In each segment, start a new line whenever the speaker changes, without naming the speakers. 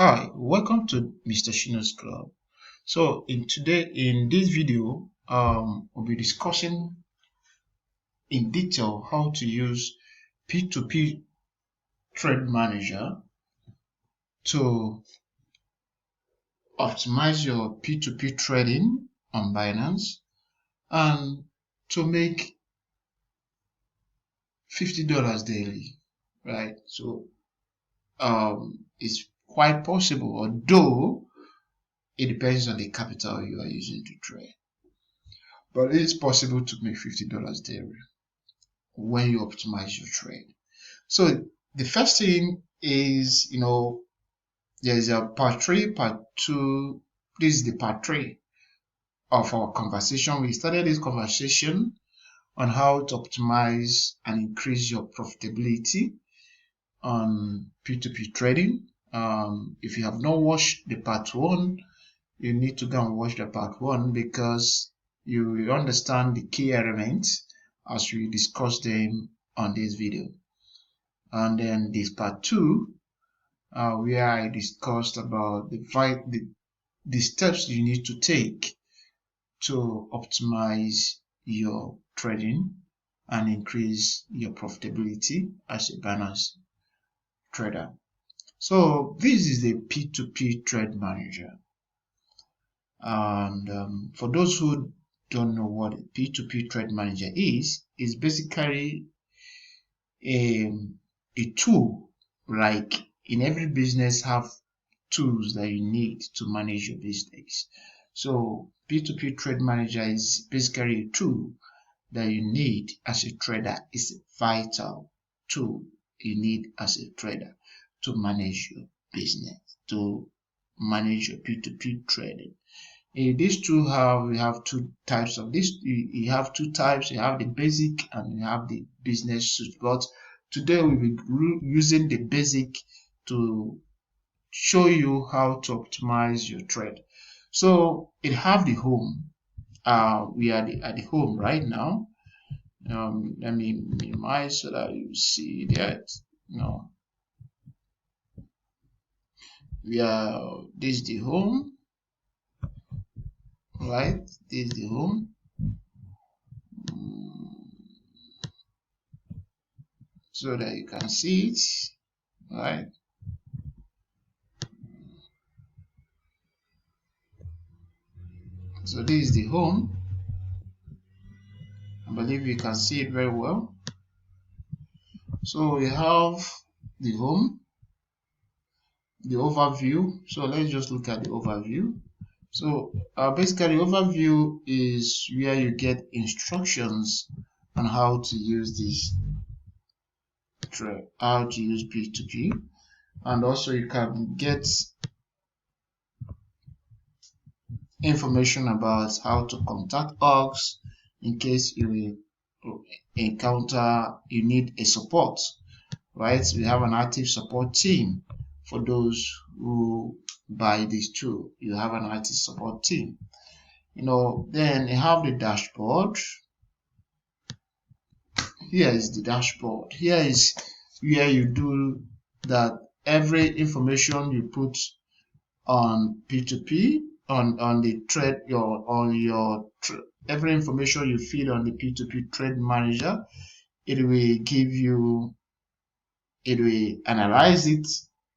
Hi, welcome to Mr. Shino's Club. So in this video, we'll be discussing in detail how to use P2P Trade Manager to optimize your P2P trading on Binance and to make $50 daily, right? So it's quite possible, although it depends on the capital you are using to trade. But it is possible to make $50 daily when you optimize your trade. So the first thing is, there's a part 3, part 2. This is the part 3 of our conversation. We started this conversation on how to optimize and increase your profitability on P2P trading. If you have not watched the part 1, you need to go and watch the part 1 because you will understand the key elements as we discuss them on this video. And then this part 2, where I discussed about the steps you need to take to optimize your trading and increase your profitability as a Binance trader. So this is the P2P Trade Manager. And for those who don't know what a P2P Trade Manager is, it's basically a tool. Like in every business have tools that you need to manage your business. So P2P Trade Manager is basically a tool that you need as a trader. It's a vital tool you need as a trader to manage your business, to manage your P2P trading. In these two we have two types of this. You have two types. You have the basic and you have the business suite. But today we'll be using the basic to show you how to optimize your trade. So it have the home. We are at the home right now. Let me minimize so that you see that. This is the home, right? This is the home. So that you can see it, right? So this is the home. I believe you can see it very well. So we have the home, the overview. So let's just look at the overview. So basically the overview is where you get instructions on how to use this trade, how to use P2P, and also you can get information about how to contact us in case you encounter you need a support, right? We have an active support team. For those who buy this tool, you have an active support team. Then you have the dashboard. Here is the dashboard. Here is where you do that. Every information you put on P2P, on the trade, every information you feed on the P2P Trade Manager, it will analyze it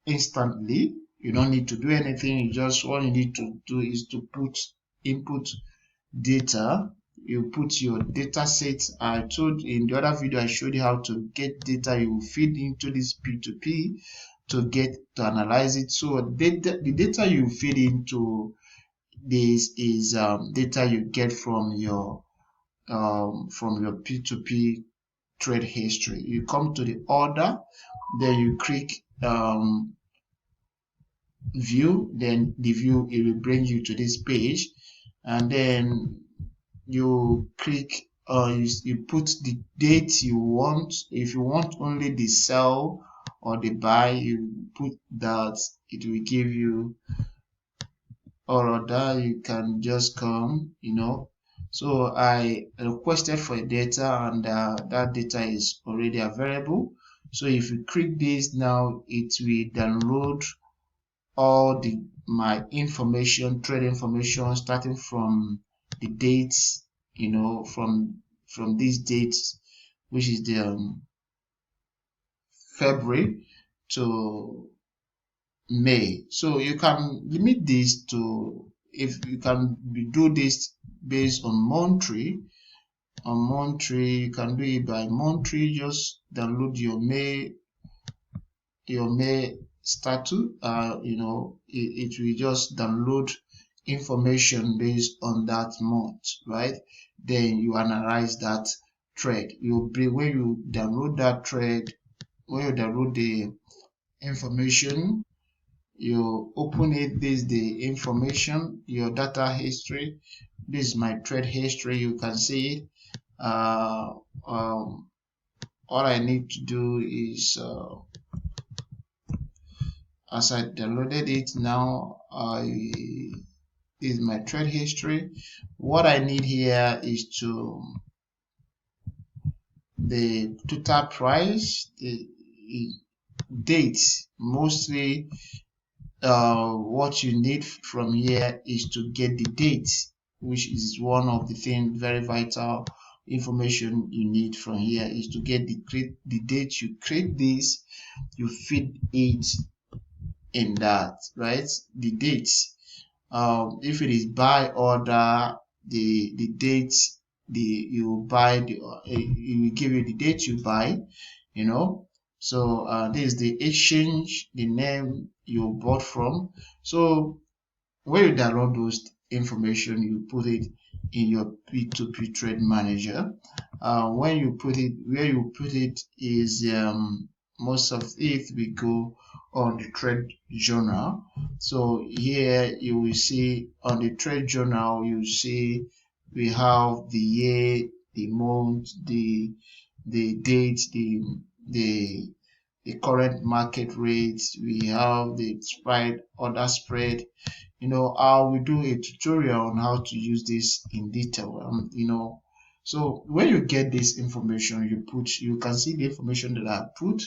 instantly. You don't need to do anything. All you need to do is to input data. You put your data set. I told in the other video I showed you how to get data. You feed into this P2P to analyze it. So the data you feed into this is data you get from your P2P trade history. You come to the order, then you click view, then the view, it will bring you to this page, and then you click you put the date you want. If you want only the sell or the buy, you put that. It will give you all of that. You can just come, so I requested for data, and that data is already available. So if you click this now, it will download all my information, trade information, starting from the dates, from these dates, which is the February to May. So you can limit this to, if you can do this based on monthly. On monthly, you can do it by monthly. Just download your May status. It will just download information based on that month, right? Then you analyze that trade. When you download that trade, when you download the information, you open it. This is the information, your data history. This is my trade history. You can see it. All I need to do is, as I downloaded it now, this is my trade history. What I need here is the total price, the date. Mostly what you need from here is to get the date, which is one of the things, very vital information you need from here, is to get the date you create this. You feed it in that, right? The dates. If it is buy order, the date you buy, it will give you the date you buy, so this is the exchange, the name you bought from. So when you download those information, you put it in your P2P Trade Manager. When you put it, where you put it is, most of it will go on the trade journal. So here you will see on the trade journal, you see we have the year, the month, the date, the current market rates. We have the spread, order spread. I will do a tutorial on how to use this in detail. So when you get this information, you can see the information that I put.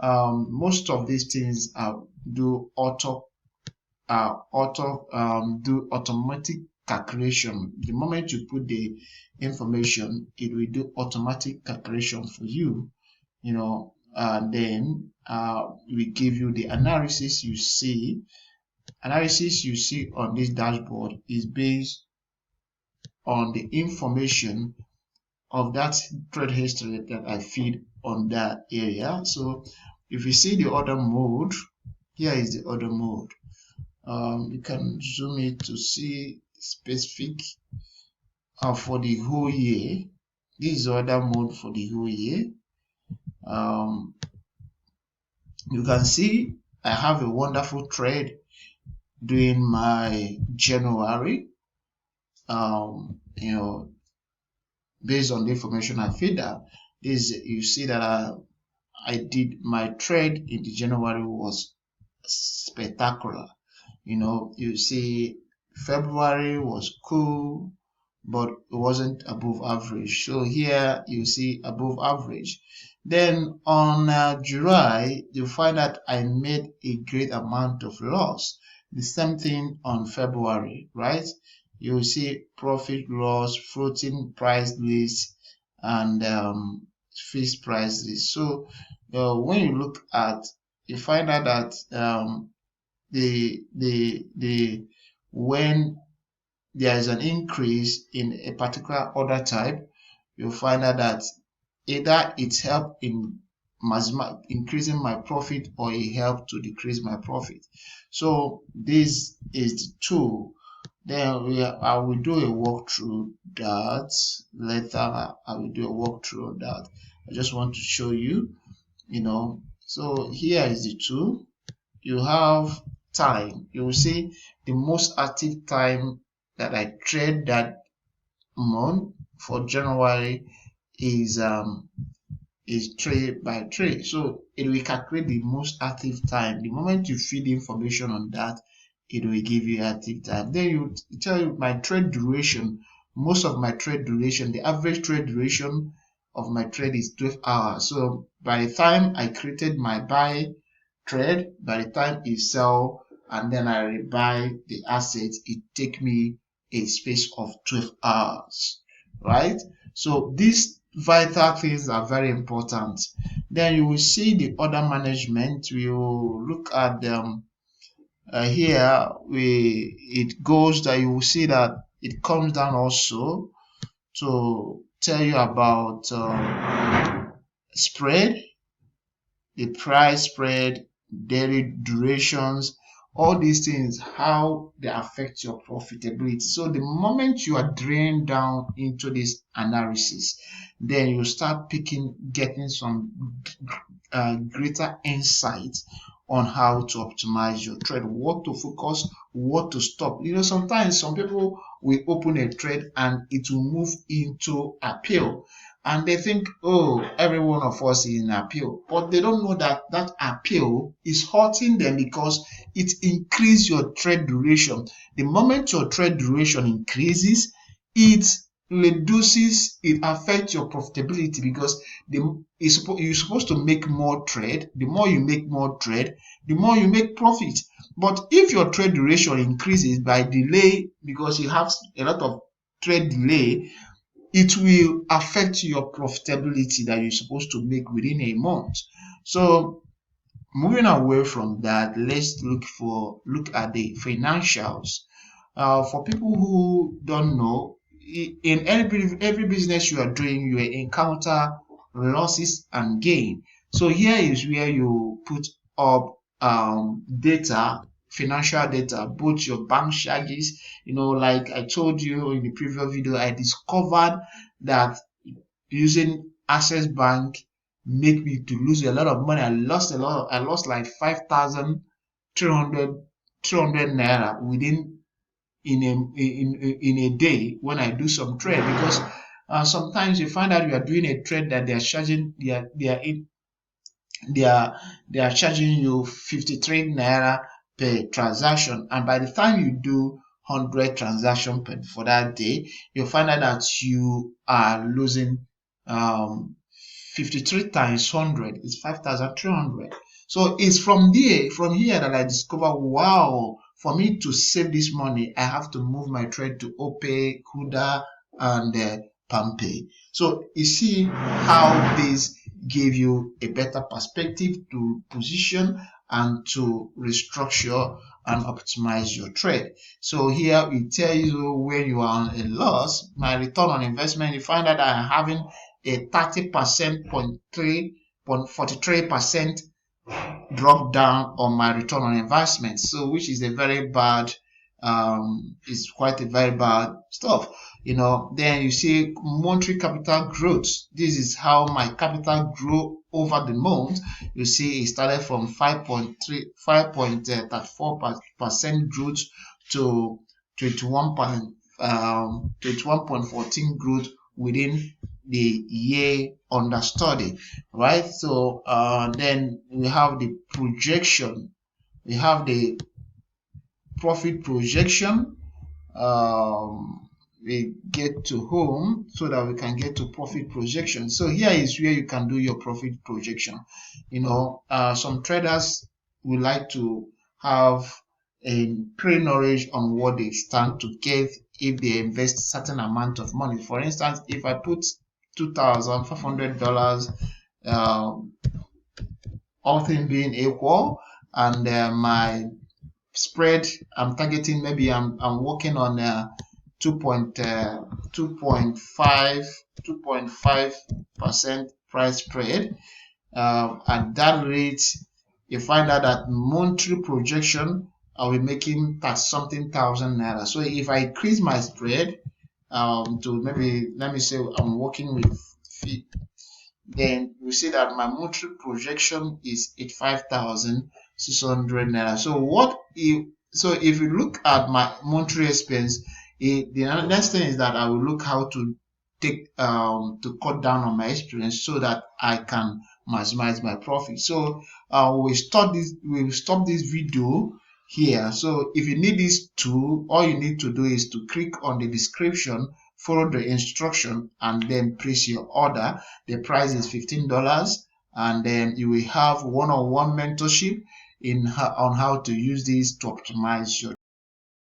Most of these things do automatic calculation. The moment you put the information, it will do automatic calculation for you. Then we give you the analysis you see. Analysis you see on this dashboard is based on the information of that trade history that I feed on that area. So if you see the order mode, here is the order mode. You can zoom it to see specific for the whole year. This is the order mode for the whole year. You can see I have a wonderful trade during my January. Based on the information I feed that, you see that I did my trade in the January was spectacular. You see February was cool, but it wasn't above average. So here you see above average. Then on July, you find that I made a great amount of loss. The same thing on February, right? You see profit loss, floating price list, and fixed price list. So when you look at, you find out that when there is an increase in a particular order type, you'll find out that either it's helped in increasing my profit, or it helped to decrease my profit. So this is the tool. Then I will do a walkthrough that later. I will do a walkthrough of that. I just want to show you, So here is the tool. You have time. You will see the most active time that I trade that month for January is trade by trade. So it will calculate the most active time. The moment you feed information on that, it will give you active time. Then you tell you my trade duration. Most of my trade duration, the average trade duration of my trade is 12 hours. So by the time I created my buy trade, by the time it sell, and then I rebuy the assets, it take me a space of 12 hours, right? So these vital things are very important. Then you will see the order management. We will look at them here. It goes that you will see that it comes down also to tell you about spread, the price spread, daily durations, all these things, how they affect your profitability. So the moment you are draining down into this analysis, then you start getting some greater insight on how to optimize your trade, what to focus, what to stop. Sometimes some people will open a trade and it will move into appeal, and they think, oh, every one of us is in appeal, but they don't know that that appeal is hurting them because it increases your trade duration. The moment your trade duration increases, it affects your profitability, because you're supposed to make more trade. The more you make more trade, the more you make profit. But if your trade duration increases by delay, because you have a lot of trade delay, it will affect your profitability that you're supposed to make within a month. So moving away from that, let's look at the financials. For people who don't know, in every business you are doing, you encounter losses and gain. So here is where you put up data, financial data, both your bank charges. Like I told you in the previous video, I discovered that using Access Bank make me to lose a lot of money. I lost like 5,300 naira within in a day when I do some trade, because sometimes you find out you are doing a trade that they are charging they are charging you 53 naira per transaction, and by the time you do 100 transactions for that day, you'll find out that you are losing 53 times 100 is 5,300. So it's from here that I discover, wow, for me to save this money, I have to move my trade to OPay, Kuda, and PalmPay. So you see how this give you a better perspective to position and to restructure and optimize your trade. So here it tells you when you are on a loss, my return on investment, you find that I'm having a 30% 43% drop down on my return on investment. So which is a very bad, it's quite a very bad stuff. Then you see monthly capital growth. This is how my capital grew over the month. You see it started from 5.34% growth to 21.14 growth within the year under study, right? So then we have the projection, we have the profit projection. We get to home so that we can get to profit projection. So here is where you can do your profit projection. Some traders would like to have a pre-knowledge on what they stand to get if they invest certain amount of money. For instance, if I put $2,500, all things being equal, and my spread I'm targeting, maybe I'm working on 2.5% price spread. At that rate, you find out that monthly projection I'll be making something thousand naira. So if I increase my spread to maybe, let me say I'm working with fee, then you see that my monthly projection is 85,600 naira. So if you look at my monthly expense, the next thing is that I will look how to to cut down on my experience so that I can maximize my profit. So we'll stop this video here. So if you need this tool, all you need to do is to click on the description, follow the instruction, and then place your order. The price is $15, and then you will have one-on-one mentorship. on how to use this to optimize your